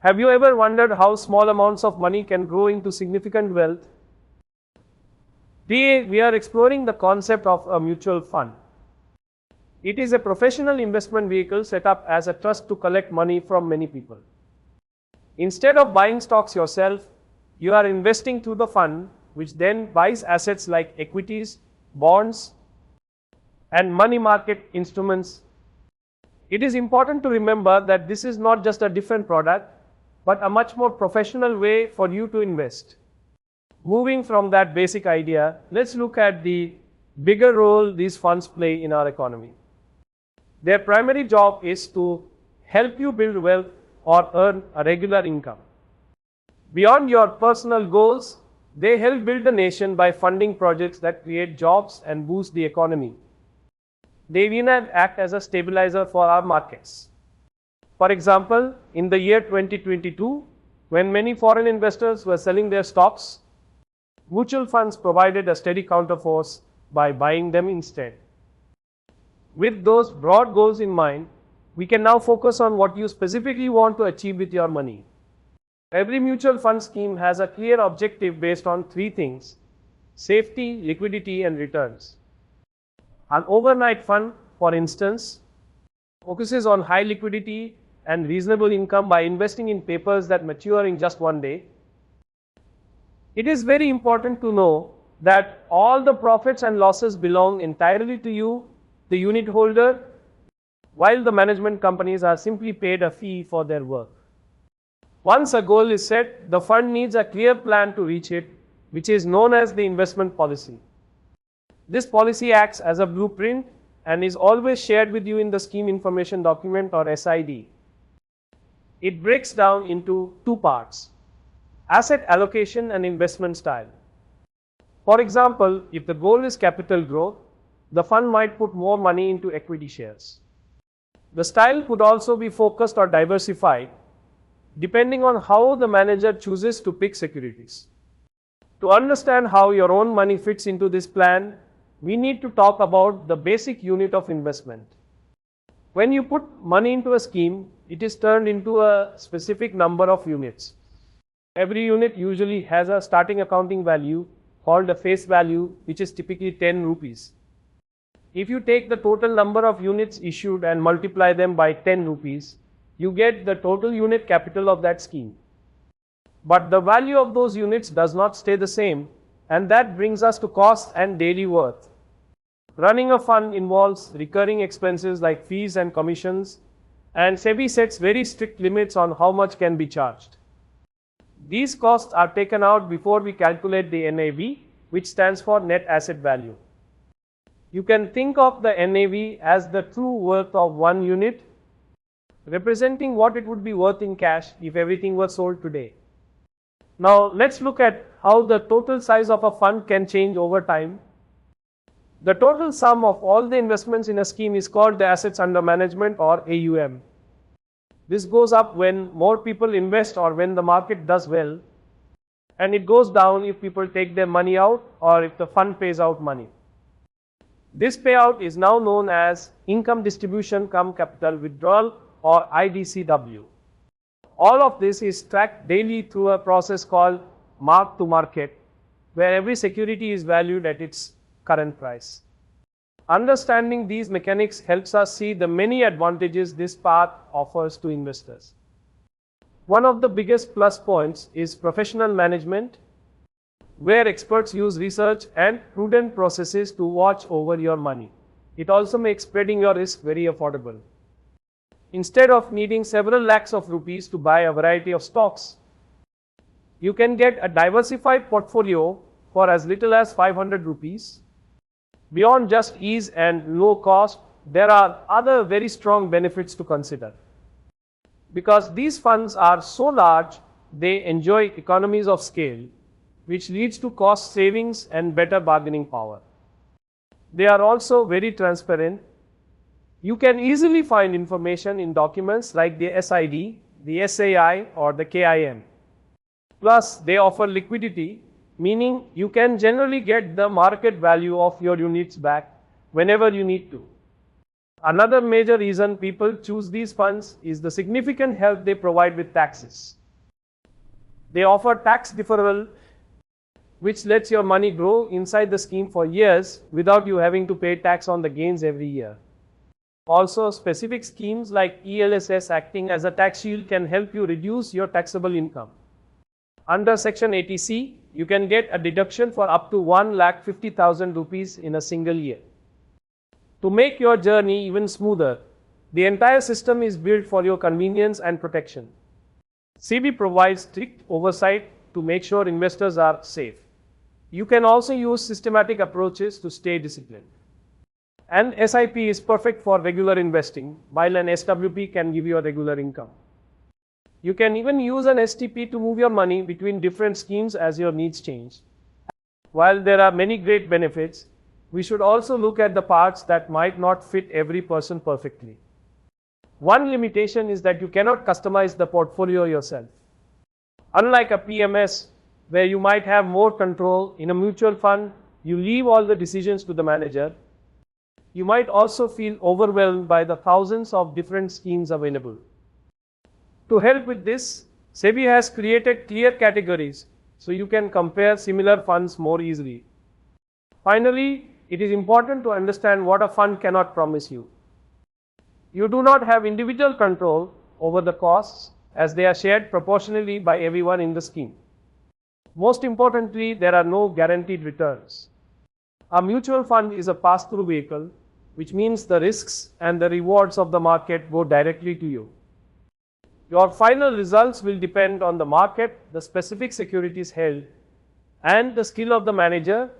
Have you ever wondered how small amounts of money can grow into significant wealth? Today, we are exploring the concept of a mutual fund. It is a professional investment vehicle set up as a trust to collect money from many people. Instead of buying stocks yourself, you are investing through the fund, which then buys assets like equities, bonds, and money market instruments. It is important to remember that this is not just a different product, but a much more professional way for you to invest. Moving from that basic idea, let's look at the bigger role these funds play in our economy. Their primary job is to help you build wealth or earn a regular income. Beyond your personal goals, they help build the nation by funding projects that create jobs and boost the economy. They even act as a stabilizer for our markets. For example, in the year 2022, when many foreign investors were selling their stocks, mutual funds provided a steady counterforce by buying them instead. With those broad goals in mind, we can now focus on what you specifically want to achieve with your money. Every mutual fund scheme has a clear objective based on three things: safety, liquidity, and returns. An overnight fund, for instance, focuses on high liquidity and reasonable income by investing in papers that mature in just one day. It is very important to know that all the profits and losses belong entirely to you, the unit holder, while the management companies are simply paid a fee for their work. Once a goal is set, the fund needs a clear plan to reach it, which is known as the investment policy. This policy acts as a blueprint and is always shared with you in the scheme information document, or SID. It breaks down into two parts: asset allocation and investment style. For example, if the goal is capital growth, the fund might put more money into equity shares. The style could also be focused or diversified, depending on how the manager chooses to pick securities. To understand how your own money fits into this plan, we need to talk about the basic unit of investment. When you put money into a scheme, it is turned into a specific number of units. Every unit usually has a starting accounting value called a face value, which is typically 10 rupees. If you take the total number of units issued and multiply them by 10 rupees, you get the total unit capital of that scheme. But the value of those units does not stay the same, and that brings us to cost and daily worth. Running a fund involves recurring expenses like fees and commissions, and SEBI sets very strict limits on how much can be charged. These costs are taken out before we calculate the NAV, which stands for net asset value. You can think of the NAV as the true worth of one unit, representing what it would be worth in cash if everything were sold today. Now let's look at how the total size of a fund can change over time. The total sum of all the investments in a scheme is called the assets under management, or AUM. This goes up when more people invest or when the market does well, and it goes down if people take their money out or if the fund pays out money. This payout is now known as income distribution cum capital withdrawal, or IDCW. All of this is tracked daily through a process called mark to market, where every security is valued at its current price. Understanding these mechanics helps us see the many advantages this path offers to investors. One of the biggest plus points is professional management, where experts use research and prudent processes to watch over your money. It also makes spreading your risk very affordable. Instead of needing several lakhs of rupees to buy a variety of stocks, you can get a diversified portfolio for as little as 500 rupees. Beyond just ease and low cost, there are other very strong benefits to consider. Because these funds are so large, they enjoy economies of scale, which leads to cost savings and better bargaining power. They are also very transparent. You can easily find information in documents like the SID, the SAI, or the KIM. Plus, they offer liquidity, meaning you can generally get the market value of your units back whenever you need to. Another major reason people choose these funds is the significant help they provide with taxes. They offer tax deferral, which lets your money grow inside the scheme for years without you having to pay tax on the gains every year. Also, specific schemes like ELSS acting as a tax shield can help you reduce your taxable income. Under Section 80C, you can get a deduction for up to 1,50,000 rupees in a single year. To make your journey even smoother, the entire system is built for your convenience and protection. SEBI provides strict oversight to make sure investors are safe. You can also use systematic approaches to stay disciplined. An SIP is perfect for regular investing, while an SWP can give you a regular income. You can even use an STP to move your money between different schemes as your needs change. While there are many great benefits, we should also look at the parts that might not fit every person perfectly. One limitation is that you cannot customize the portfolio yourself. Unlike a PMS, where you might have more control, in a mutual fund, you leave all the decisions to the manager. You might also feel overwhelmed by the thousands of different schemes available. To help with this, SEBI has created clear categories so you can compare similar funds more easily. Finally, it is important to understand what a fund cannot promise you. You do not have individual control over the costs, as they are shared proportionally by everyone in the scheme. Most importantly, there are no guaranteed returns. A mutual fund is a pass-through vehicle, which means the risks and the rewards of the market go directly to you. Your final results will depend on the market, the specific securities held, and the skill of the manager